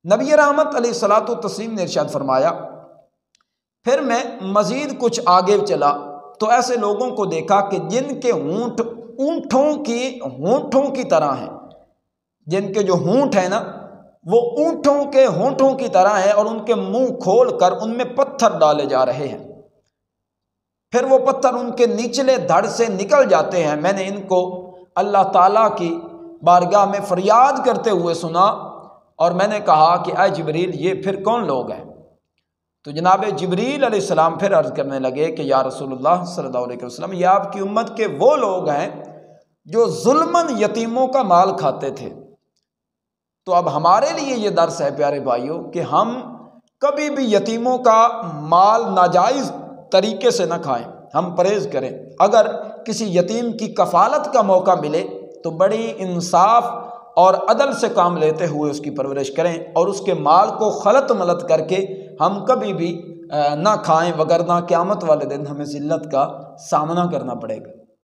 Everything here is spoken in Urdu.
نبی رحمت علیہ الصلوۃ والتسلیم نے ارشاد فرمایا، پھر میں مزید کچھ آگے چلا تو ایسے لوگوں کو دیکھا کہ جن کے ہونٹ ہونٹوں کی طرح ہیں، جن کے جو ہونٹ ہیں نا وہ اونٹوں کے ہونٹوں کی طرح ہے، اور ان کے منہ کھول کر ان میں پتھر ڈالے جا رہے ہیں، پھر وہ پتھر ان کے نچلے دھڑ سے نکل جاتے ہیں۔ میں نے ان کو اللہ تعالیٰ کی بارگاہ میں فریاد کرتے ہوئے سنا، اور میں نے کہا کہ اے جبریل، یہ پھر کون لوگ ہیں؟ تو جناب جبریل علیہ السلام پھر عرض کرنے لگے کہ یا رسول اللہ صلی اللہ علیہ وسلم، یہ آپ کی امت کے وہ لوگ ہیں جو ظلماً یتیموں کا مال کھاتے تھے۔ تو اب ہمارے لیے یہ درس ہے پیارے بھائیوں کہ ہم کبھی بھی یتیموں کا مال ناجائز طریقے سے نہ کھائیں، ہم پرہیز کریں۔ اگر کسی یتیم کی کفالت کا موقع ملے تو بڑی انصاف اور عدل سے کام لیتے ہوئے اس کی پرورش کریں، اور اس کے مال کو خلط ملط کر کے ہم کبھی بھی نہ کھائیں، وگرنہ قیامت والے دن ہمیں ذلت کا سامنا کرنا پڑے گا۔